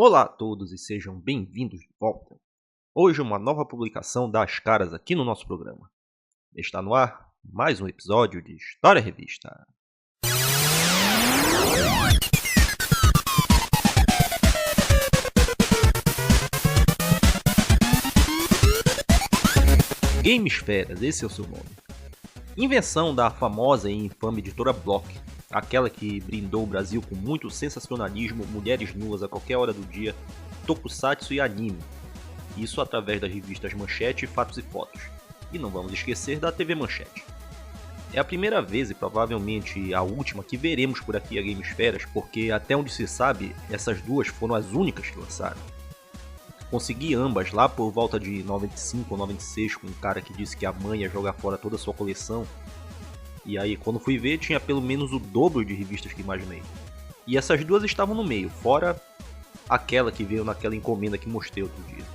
Olá a todos e sejam bem-vindos de volta. Hoje uma nova publicação dá as caras aqui no nosso programa. Está no ar mais um episódio de História Revista. Gamesferas, esse é o seu nome. Invenção da famosa e infame editora Block, aquela que brindou o Brasil com muito sensacionalismo, mulheres nuas a qualquer hora do dia, tokusatsu e anime. Isso através das revistas Manchete, Fatos e Fotos. E não vamos esquecer da TV Manchete. É a primeira vez e provavelmente a última que veremos por aqui a Gamesferas, porque até onde se sabe, essas duas foram as únicas que lançaram. Consegui ambas lá por volta de 95 ou 96 com um cara que disse que a mãe ia jogar fora toda a sua coleção. E aí quando fui ver tinha pelo menos o dobro de revistas que imaginei. E essas duas estavam no meio, fora aquela que veio naquela encomenda que mostrei outro dia.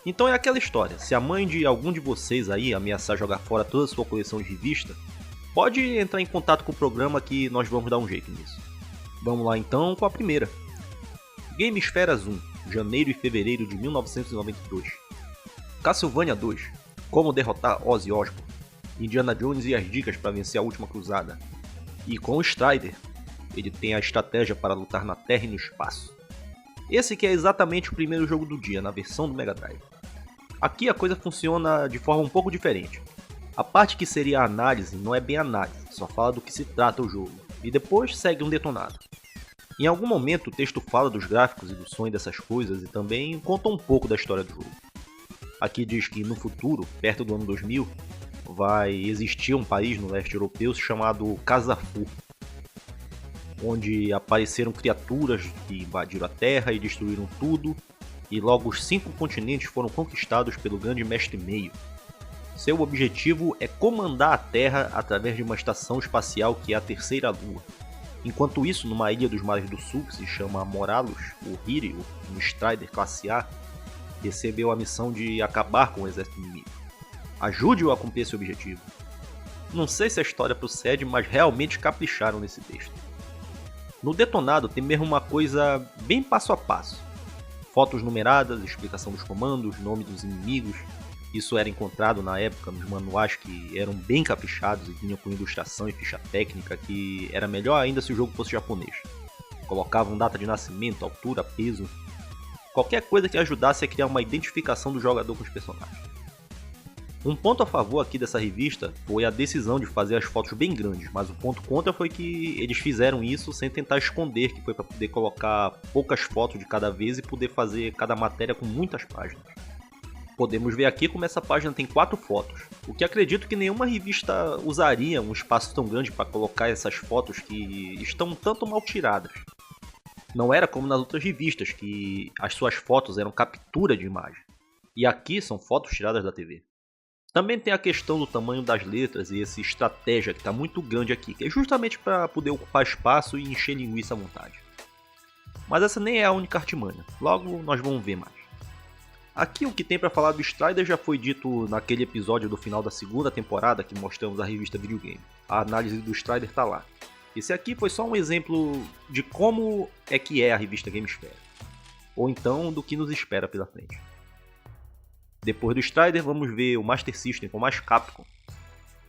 Então é aquela história, se a mãe de algum de vocês aí ameaçar jogar fora toda a sua coleção de revista, pode entrar em contato com o programa que nós vamos dar um jeito nisso. Vamos lá então com a primeira. Gamesferas 1, janeiro e fevereiro de 1992. Castlevania 2, como derrotar Ozzy Osbourne. Indiana Jones e as dicas para vencer a última cruzada. E com o Strider, ele tem a estratégia para lutar na Terra e no espaço. Esse que é exatamente o primeiro jogo do dia, na versão do Mega Drive. Aqui a coisa funciona de forma um pouco diferente. A parte que seria a análise não é bem análise, só fala do que se trata o jogo, e depois segue um detonado. Em algum momento o texto fala dos gráficos e do som dessas coisas e também conta um pouco da história do jogo. Aqui diz que no futuro, perto do ano 2000, vai existir um país no leste europeu chamado Kazafu, onde apareceram criaturas que invadiram a Terra e destruíram tudo, e logo os 5 continentes foram conquistados pelo grande mestre Meio. Seu objetivo é comandar a Terra através de uma estação espacial que é a Terceira Lua. Enquanto isso, numa ilha dos mares do sul, que se chama Moralos, o Hiri, um Strider classe A, recebeu a missão de acabar com o exército inimigo. Ajude-o a cumprir esse objetivo. Não sei se a história procede, mas realmente capricharam nesse texto. No detonado tem mesmo uma coisa bem passo a passo. Fotos numeradas, explicação dos comandos, nome dos inimigos. Isso era encontrado na época nos manuais que eram bem caprichados e vinham com ilustração e ficha técnica, que era melhor ainda se o jogo fosse japonês. Colocavam data de nascimento, altura, peso, qualquer coisa que ajudasse a criar uma identificação do jogador com os personagens. Um ponto a favor aqui dessa revista foi a decisão de fazer as fotos bem grandes, mas o ponto contra foi que eles fizeram isso sem tentar esconder que foi para poder colocar poucas fotos de cada vez e poder fazer cada matéria com muitas páginas. Podemos ver aqui como essa página tem 4 fotos, o que acredito que nenhuma revista usaria um espaço tão grande para colocar essas fotos que estão tanto mal tiradas. Não era como nas outras revistas, que as suas fotos eram captura de imagem, e aqui são fotos tiradas da TV. Também tem a questão do tamanho das letras e essa estratégia que está muito grande aqui, que é justamente para poder ocupar espaço e encher linguiça à vontade. Mas essa nem é a única artimanha, logo nós vamos ver mais. Aqui o que tem para falar do Strider já foi dito naquele episódio do final da segunda temporada que mostramos a revista Videogame. A análise do Strider está lá. Esse aqui foi só um exemplo de como é a revista Gamesfera, ou então do que nos espera pela frente. Depois do Strider vamos ver o Master System com mais Capcom.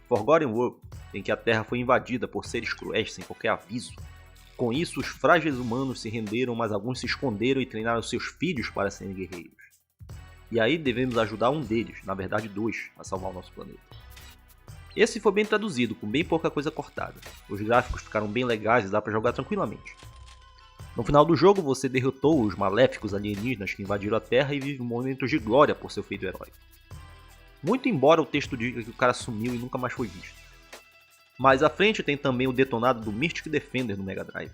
Forgotten World, em que a Terra foi invadida por seres cruéis sem qualquer aviso. Com isso os frágeis humanos se renderam, mas alguns se esconderam e treinaram seus filhos para serem guerreiros. E aí devemos ajudar um deles, na verdade 2, a salvar o nosso planeta. Esse foi bem traduzido, com bem pouca coisa cortada. Os gráficos ficaram bem legais e dá para jogar tranquilamente. No final do jogo você derrotou os maléficos alienígenas que invadiram a Terra e vive momentos de glória por seu feito herói. Muito embora o texto diga que o cara sumiu e nunca mais foi visto. Mais à frente tem também o detonado do Mystic Defender no Mega Drive.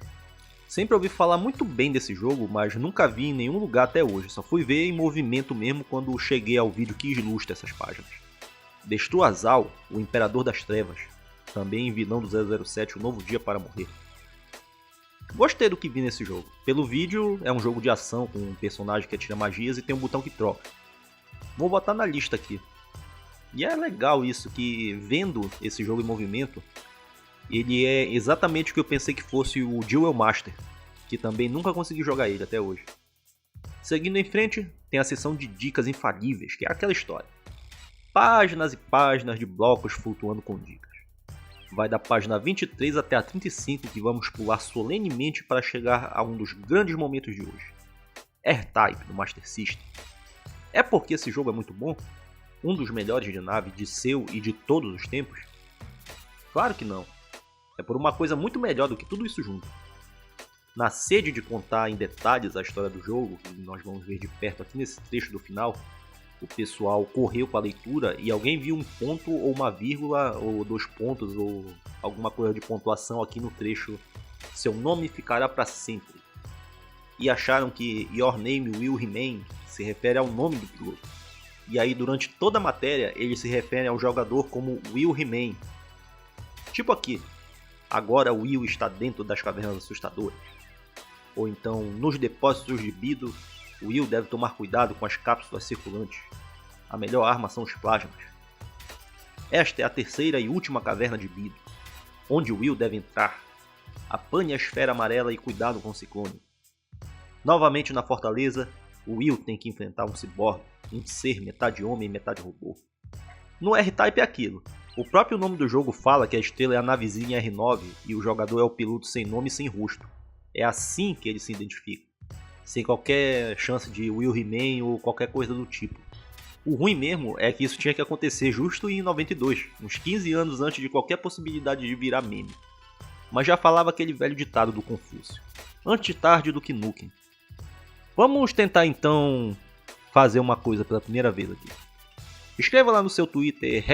Sempre ouvi falar muito bem desse jogo, mas nunca vi em nenhum lugar até hoje, só fui ver em movimento mesmo quando cheguei ao vídeo que ilustra essas páginas. Destrua Zal, o Imperador das Trevas, também vilão do 007 O Novo Dia para Morrer. Gostei do que vi nesse jogo. Pelo vídeo, é um jogo de ação com um personagem que atira magias e tem um botão que troca. Vou botar na lista aqui. E é legal isso, que vendo esse jogo em movimento, ele é exatamente o que eu pensei que fosse o Duel Master, que também nunca consegui jogar ele até hoje. Seguindo em frente, tem a seção de dicas infalíveis, que é aquela história. Páginas e páginas de blocos flutuando com dicas. Vai da página 23 até a 35 que vamos pular solenemente para chegar a um dos grandes momentos de hoje. R-Type do Master System. É porque esse jogo é muito bom? Um dos melhores de nave de seu e de todos os tempos? Claro que não. É por uma coisa muito melhor do que tudo isso junto. Na sede de contar em detalhes a história do jogo, que nós vamos ver de perto aqui nesse trecho do final, o pessoal correu com a leitura e alguém viu um ponto ou uma vírgula ou 2 pontos ou alguma coisa de pontuação aqui no trecho "Seu nome ficará para sempre". E acharam que "Your name will remain" se refere ao nome do piloto. E aí durante toda a matéria eles se referem ao jogador como "will remain". Tipo aqui, agora o Will está dentro das cavernas assustadoras. Ou então, nos depósitos de Bido, o Will deve tomar cuidado com as cápsulas circulantes. A melhor arma são os plasmas. Esta é a terceira e última caverna de Bido, onde o Will deve entrar. Apanhe a esfera amarela e cuidado com o ciclone. Novamente na fortaleza, o Will tem que enfrentar um ciborgue, um ser metade homem e metade robô. No R-Type é aquilo. O próprio nome do jogo fala que a estrela é a navezinha R9 e o jogador é o piloto sem nome e sem rosto. É assim que ele se identifica, sem qualquer chance de Will Remain ou qualquer coisa do tipo. O ruim mesmo é que isso tinha que acontecer justo em 92, uns 15 anos antes de qualquer possibilidade de virar meme. Mas já falava aquele velho ditado do Confúcio: antes tarde do que nunca. Vamos tentar então fazer uma coisa pela primeira vez aqui. Escreva lá no seu Twitter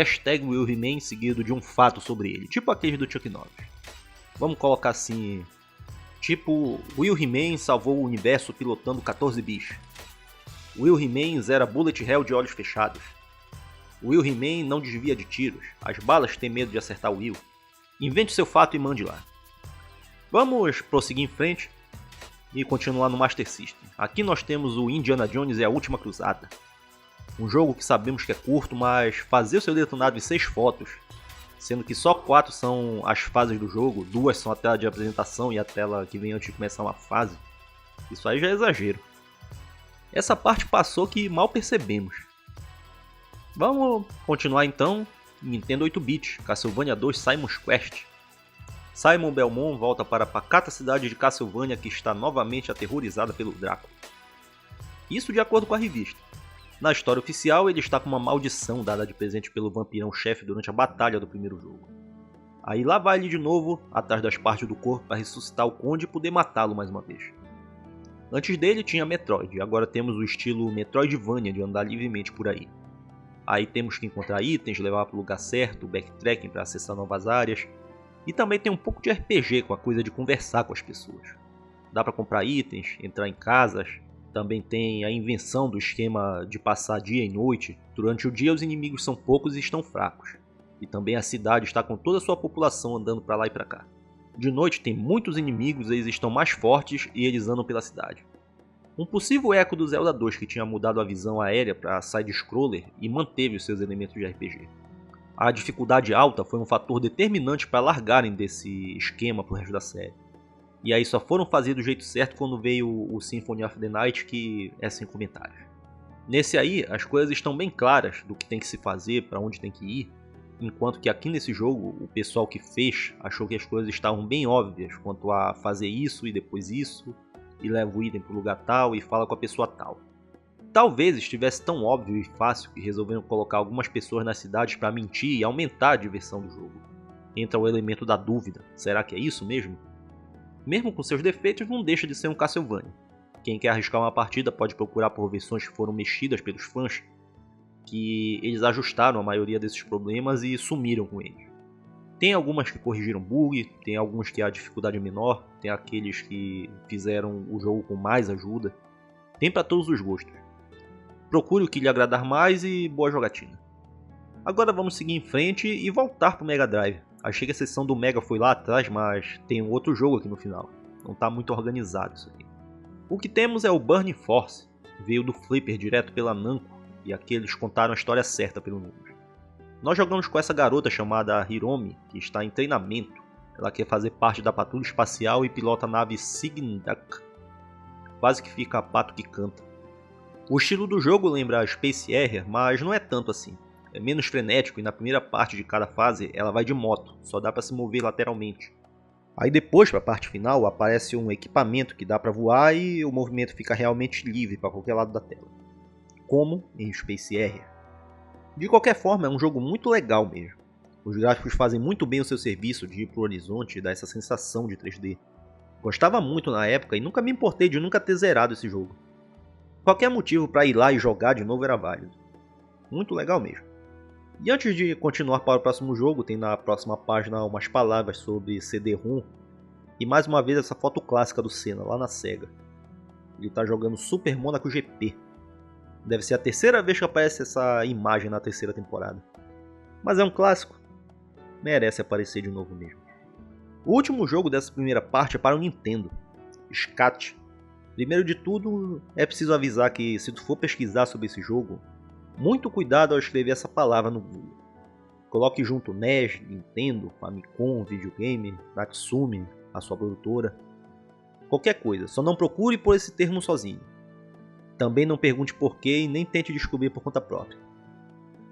#WillRemain seguido de um fato sobre ele, tipo aquele do Chuck Norris. Vamos colocar assim, tipo, Will Remain salvou o universo pilotando 14 bis. Will Remain zera bullet hell de olhos fechados. Will Remain não desvia de tiros, as balas têm medo de acertar o Will. Invente seu fato e mande lá. Vamos prosseguir em frente e continuar no Master System. Aqui nós temos o Indiana Jones e a Última Cruzada. Um jogo que sabemos que é curto, mas fazer o seu detonado em 6 fotos, sendo que só 4 são as fases do jogo, 2 são a tela de apresentação e a tela que vem antes de começar uma fase, isso aí já é exagero. Essa parte passou que mal percebemos. Vamos continuar então. Nintendo 8-bit, Castlevania 2 Simon's Quest. Simon Belmont volta para a pacata cidade de Castlevania que está novamente aterrorizada pelo Drácula. Isso de acordo com a revista. Na história oficial, ele está com uma maldição dada de presente pelo vampirão-chefe durante a batalha do primeiro jogo. Aí lá vai ele de novo, atrás das partes do corpo para ressuscitar o Conde e poder matá-lo mais uma vez. Antes dele tinha Metroid, agora temos o estilo Metroidvania de andar livremente por aí. Aí temos que encontrar itens, levar para o lugar certo, backtracking para acessar novas áreas. E também tem um pouco de RPG com a coisa de conversar com as pessoas. Dá para comprar itens, entrar em casas. Também tem a invenção do esquema de passar dia e noite. Durante o dia os inimigos são poucos e estão fracos. E também a cidade está com toda a sua população andando para lá e para cá. De noite tem muitos inimigos e eles estão mais fortes e eles andam pela cidade. Um possível eco do Zelda 2 que tinha mudado a visão aérea para side-scroller e manteve os seus elementos de RPG. A dificuldade alta foi um fator determinante para largarem desse esquema pro resto da série. E aí só foram fazer do jeito certo quando veio o Symphony of the Night, que é sem comentários. Nesse aí, as coisas estão bem claras do que tem que se fazer, para onde tem que ir, enquanto que aqui nesse jogo, o pessoal que fez achou que as coisas estavam bem óbvias quanto a fazer isso e depois isso, e leva o item pro lugar tal e fala com a pessoa tal. Talvez estivesse tão óbvio e fácil que resolveram colocar algumas pessoas nas cidades para mentir e aumentar a diversão do jogo. Entra o elemento da dúvida, será que é isso mesmo? Mesmo com seus defeitos, não deixa de ser um Castlevania. Quem quer arriscar uma partida pode procurar por versões que foram mexidas pelos fãs, que eles ajustaram a maioria desses problemas e sumiram com eles. Tem algumas que corrigiram bug, tem alguns que a dificuldade é menor, tem aqueles que fizeram o jogo com mais ajuda. Tem para todos os gostos. Procure o que lhe agradar mais e boa jogatina. Agora vamos seguir em frente e voltar para o Mega Drive. Achei que a sessão do Mega foi lá atrás, mas tem um outro jogo aqui no final. Não está muito organizado isso aqui. O que temos é o Burning Force. Veio do Flipper direto pela Namco e aqui eles contaram a história certa pelo número. Nós jogamos com essa garota chamada Hiromi, que está em treinamento. Ela quer fazer parte da patrulha espacial e pilota a nave Signak. Quase que fica a pato que canta. O estilo do jogo lembra Space Harrier, mas não é tanto assim. É menos frenético e na primeira parte de cada fase ela vai de moto, só dá para se mover lateralmente. Aí depois, para a parte final, aparece um equipamento que dá para voar e o movimento fica realmente livre para qualquer lado da tela. Como em Space Harrier. De qualquer forma, é um jogo muito legal mesmo. Os gráficos fazem muito bem o seu serviço de ir pro horizonte e dar essa sensação de 3D. Gostava muito na época e nunca me importei de nunca ter zerado esse jogo. Qualquer motivo para ir lá e jogar de novo era válido. Muito legal mesmo. E antes de continuar para o próximo jogo, tem na próxima página umas palavras sobre CD-ROM e mais uma vez essa foto clássica do Senna lá na SEGA. Ele está jogando Super Monaco GP. Deve ser a terceira vez que aparece essa imagem na terceira temporada. Mas é um clássico. Merece aparecer de novo mesmo. O último jogo dessa primeira parte é para o Nintendo, SCAT. Primeiro de tudo, é preciso avisar que se tu for pesquisar sobre esse jogo, muito cuidado ao escrever essa palavra no Google. Coloque junto NES, Nintendo, Famicom, videogame, Natsume, a sua produtora. Qualquer coisa, só não procure por esse termo sozinho. Também não pergunte porquê e nem tente descobrir por conta própria.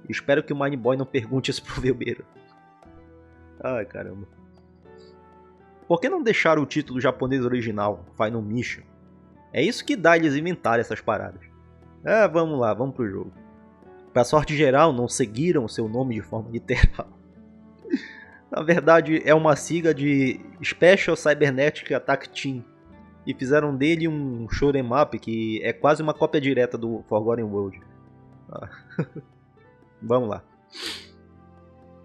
Espero que o Mineboy não pergunte isso pro Velbeiro. Ai caramba. Por que não deixar o título japonês original, Final Mission? É isso que dá eles inventarem essas paradas. Vamos lá, vamos pro jogo. Pra sorte geral, não seguiram seu nome de forma literal. Na verdade, é uma sigla de Special Cybernetic Attack Team. E fizeram dele um shoot'em up que é quase uma cópia direta do Forgotten World. Vamos lá.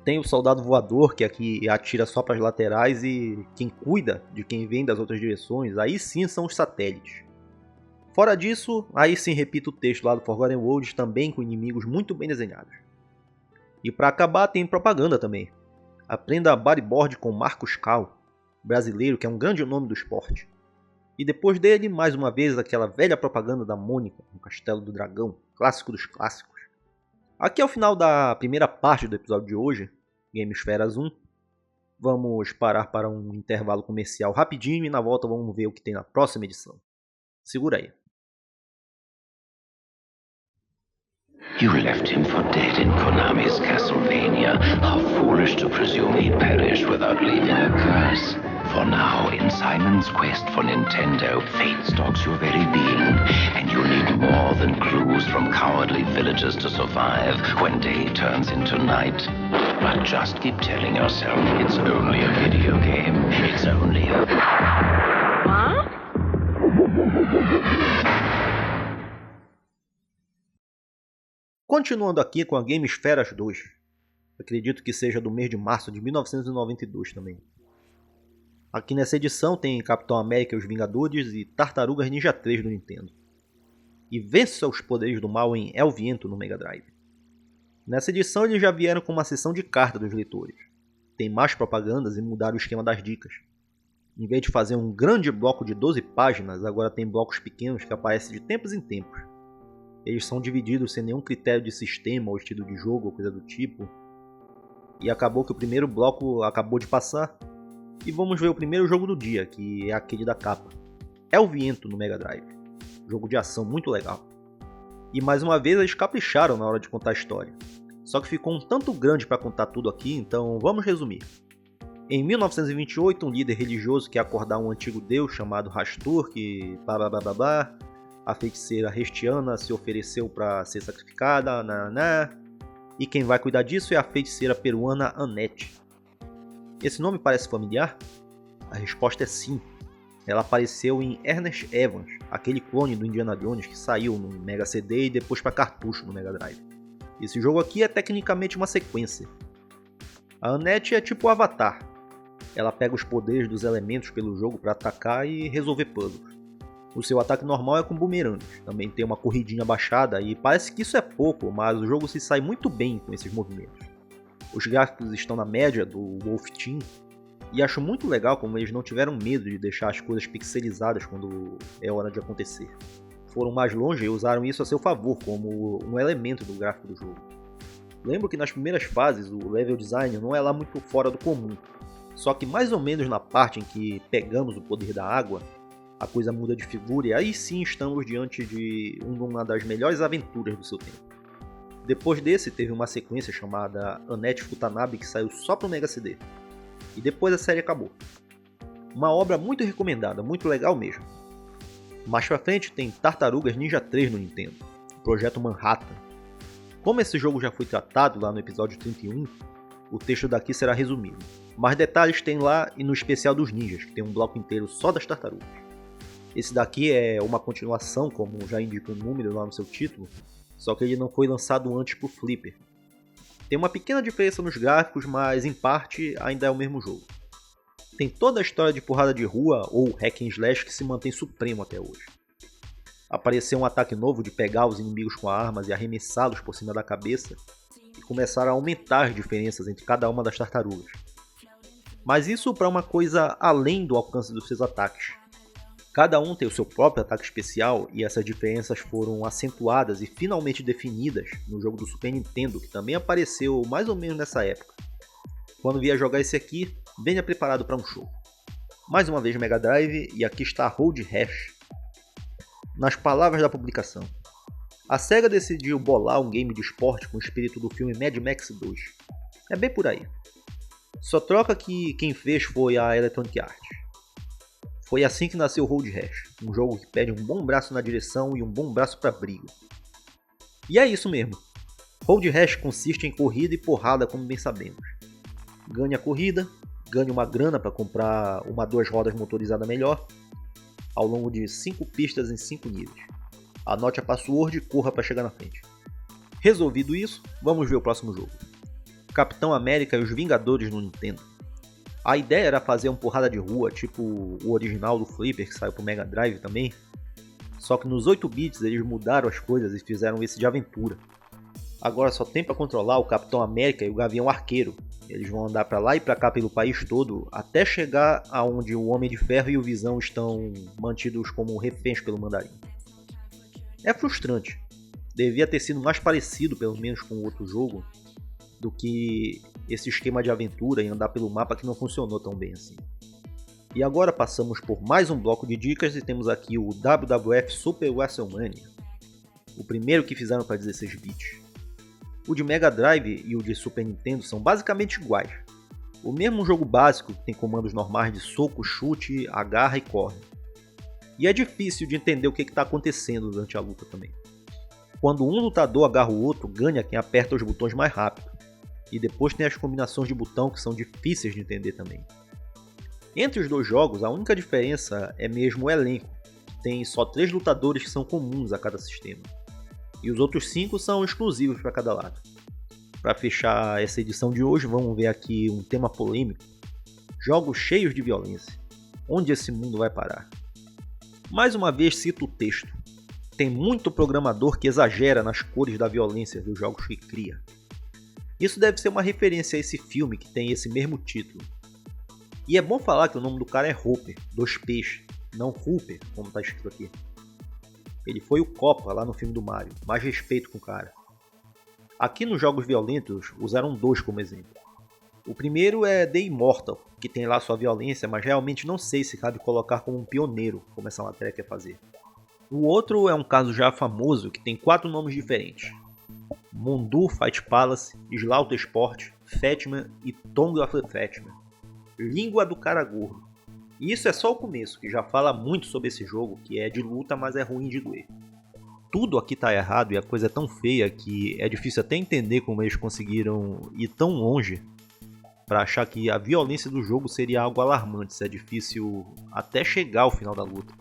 Tem o soldado voador, que aqui atira só para as laterais, e quem cuida de quem vem das outras direções, aí sim são os satélites. Fora disso, aí sim repito o texto lá do Forgotten Worlds, também com inimigos muito bem desenhados. E para acabar tem propaganda também. Aprenda bodyboard com Marcos Cal, brasileiro que é um grande nome do esporte. E depois dele, mais uma vez, aquela velha propaganda da Mônica no Castelo do Dragão, clássico dos clássicos. Aqui é o final da primeira parte do episódio de hoje, Gamesferas 1. Vamos parar para um intervalo comercial rapidinho e na volta vamos ver o que tem na próxima edição. Segura aí. You left him for dead in Konami's Castlevania. How foolish to presume he'd perish without leaving a curse. For now, in Simon's quest for Nintendo, fate stalks your very being, and you need more than clues from cowardly villagers to survive when day turns into night. But just keep telling yourself it's only a video game. It's only a... Huh? Continuando aqui com a Gamesferas 2. Acredito que seja do mês de março de 1992 também. Aqui nessa edição tem Capitão América e os Vingadores e Tartarugas Ninja 3 do Nintendo. E vença os poderes do mal em El Viento no Mega Drive. Nessa edição eles já vieram com uma seção de carta dos leitores. Tem mais propagandas e mudaram o esquema das dicas. Em vez de fazer um grande bloco de 12 páginas, agora tem blocos pequenos que aparecem de tempos em tempos. Eles são divididos sem nenhum critério de sistema ou estilo de jogo ou coisa do tipo. E acabou que o primeiro bloco acabou de passar. E vamos ver o primeiro jogo do dia, que é aquele da capa. El Viento no Mega Drive. Jogo de ação muito legal. E mais uma vez eles capricharam na hora de contar a história. Só que ficou um tanto grande para contar tudo aqui, então vamos resumir. Em 1928, um líder religioso quer acordar um antigo deus chamado Rastur, que blá. A feiticeira Restiana se ofereceu para ser sacrificada, e quem vai cuidar disso é a feiticeira peruana Annette. Esse nome parece familiar? A resposta é sim. Ela apareceu em Ernest Evans, aquele clone do Indiana Jones que saiu no Mega CD e depois para cartucho no Mega Drive. Esse jogo aqui é tecnicamente uma sequência. A Annette é tipo o Avatar. Ela pega os poderes dos elementos pelo jogo para atacar e resolver puzzles. O seu ataque normal é com bumerangues, também tem uma corridinha baixada e parece que isso é pouco, mas o jogo se sai muito bem com esses movimentos. Os gráficos estão na média do Wolf Team e acho muito legal como eles não tiveram medo de deixar as coisas pixelizadas quando é hora de acontecer. Foram mais longe e usaram isso a seu favor como um elemento do gráfico do jogo. Lembro que nas primeiras fases o level design não é lá muito fora do comum, só que mais ou menos na parte em que pegamos o poder da água, a coisa muda de figura e aí sim estamos diante de uma das melhores aventuras do seu tempo. Depois desse teve uma sequência chamada Annette Futanabe que saiu só para o Mega CD. E depois a série acabou. Uma obra muito recomendada, muito legal mesmo. Mais pra frente tem Tartarugas Ninja 3 no Nintendo, Projeto Manhattan. Como esse jogo já foi tratado lá no episódio 31, o texto daqui será resumido. Mais detalhes tem lá e no especial dos ninjas, que tem um bloco inteiro só das tartarugas. Esse daqui é uma continuação, como já indica o número lá no seu título, só que ele não foi lançado antes pro Flipper. Tem uma pequena diferença nos gráficos, mas em parte ainda é o mesmo jogo. Tem toda a história de porrada de rua ou hack and slash que se mantém supremo até hoje. Apareceu um ataque novo de pegar os inimigos com armas e arremessá-los por cima da cabeça, e começaram a aumentar as diferenças entre cada uma das tartarugas. Mas isso para uma coisa além do alcance dos seus ataques. Cada um tem o seu próprio ataque especial e essas diferenças foram acentuadas e finalmente definidas no jogo do Super Nintendo, que também apareceu mais ou menos nessa época. Quando vier jogar esse aqui, venha preparado para um show. Mais uma vez Mega Drive e aqui está Road Rash. Nas palavras da publicação, a SEGA decidiu bolar um game de esporte com o espírito do filme Mad Max 2. É bem por aí. Só troca que quem fez foi a Electronic Arts. Foi assim que nasceu Road Rash, um jogo que pede um bom braço na direção e um bom braço para briga. E é isso mesmo. Road Rash consiste em corrida e porrada, como bem sabemos. Ganhe a corrida, ganhe uma grana para comprar uma 2 rodas motorizada melhor, ao longo de 5 pistas em 5 níveis. Anote a password e corra para chegar na frente. Resolvido isso, vamos ver o próximo jogo. Capitão América e os Vingadores no Nintendo. A ideia era fazer uma porrada de rua, tipo o original do Flipper que saiu pro Mega Drive também. Só que nos 8 bits eles mudaram as coisas e fizeram esse de aventura. Agora só tem para controlar o Capitão América e o Gavião Arqueiro. Eles vão andar para lá e para cá pelo país todo até chegar aonde o Homem de Ferro e o Visão estão mantidos como reféns pelo Mandarim. É frustrante. Devia ter sido mais parecido, pelo menos com o outro jogo, do que esse esquema de aventura e andar pelo mapa que não funcionou tão bem assim. E agora passamos por mais um bloco de dicas e temos aqui o WWF Super WrestleMania, o primeiro que fizeram para 16 bits. O de Mega Drive e o de Super Nintendo são basicamente iguais. O mesmo jogo básico que tem comandos normais de soco, chute, agarra e corre. E é difícil de entender o que está acontecendo durante a luta também. Quando um lutador agarra o outro, ganha quem aperta os botões mais rápido. E depois tem as combinações de botão que são difíceis de entender também. Entre os dois jogos, a única diferença é mesmo o elenco. Tem só 3 lutadores que são comuns a cada sistema. E os outros 5 são exclusivos para cada lado. Para fechar essa edição de hoje, vamos ver aqui um tema polêmico. Jogos cheios de violência. Onde esse mundo vai parar? Mais uma vez cito o texto. Tem muito programador que exagera nas cores da violência dos jogos que cria. Isso deve ser uma referência a esse filme que tem esse mesmo título. E é bom falar que o nome do cara é Hopper, 2 P's, não Hooper, como está escrito aqui. Ele foi o Copa lá no filme do Mario, mais respeito com o cara. Aqui nos jogos violentos usaram 2 como exemplo. O primeiro é The Immortal, que tem lá sua violência, mas realmente não sei se cabe colocar como um pioneiro, como essa matéria quer fazer. O outro é um caso já famoso que tem 4 nomes diferentes. Mundu Fight Palace, Slaughter Sport, Fatman e Tongue of the Fatman. Língua do cara gordo. E isso é só o começo, que já fala muito sobre esse jogo, que é de luta, mas é ruim de doer. Tudo aqui tá errado e a coisa é tão feia que é difícil até entender como eles conseguiram ir tão longe para achar que a violência do jogo seria algo alarmante, se é difícil até chegar ao final da luta.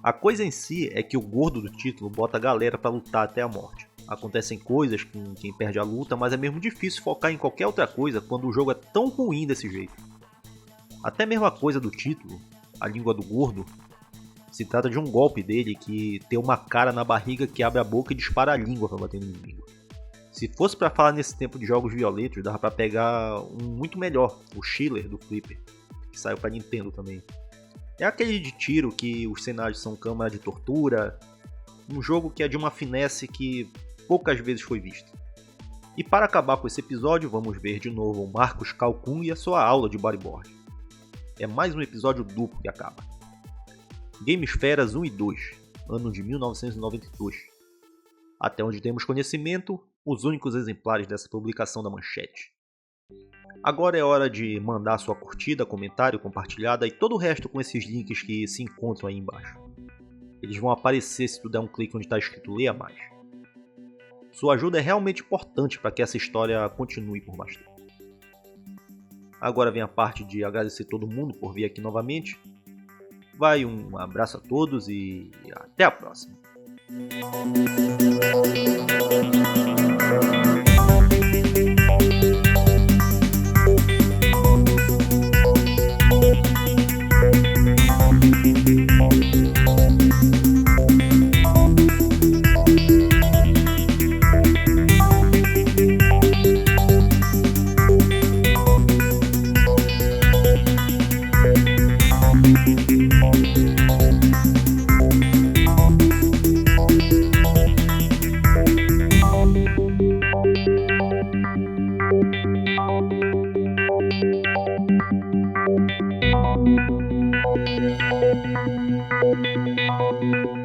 A coisa em si é que o gordo do título bota a galera para lutar até a morte. Acontecem coisas com quem perde a luta, mas é mesmo difícil focar em qualquer outra coisa quando o jogo é tão ruim desse jeito. Até mesmo a coisa do título, a língua do gordo, se trata de um golpe dele que tem uma cara na barriga que abre a boca e dispara a língua para bater no inimigo. Se fosse para falar nesse tempo de jogos violentos, dava para pegar um muito melhor, o Schiller do Flipper, que saiu para Nintendo também. É aquele de tiro que os cenários são câmara de tortura, um jogo que é de uma finesse que poucas vezes foi vista. E para acabar com esse episódio, vamos ver de novo o Marcos Calcun e a sua aula de bodyboard. É mais um episódio duplo que acaba. Gamesferas 1 e 2, ano de 1992. Até onde temos conhecimento, os únicos exemplares dessa publicação da Manchete. Agora é hora de mandar sua curtida, comentário, compartilhada e todo o resto com esses links que se encontram aí embaixo. Eles vão aparecer se tu der um clique onde está escrito Leia Mais. Sua ajuda é realmente importante para que essa história continue por mais tempo. Agora vem a parte de agradecer todo mundo por vir aqui novamente. Vai, um abraço a todos e até a próxima. Thank you.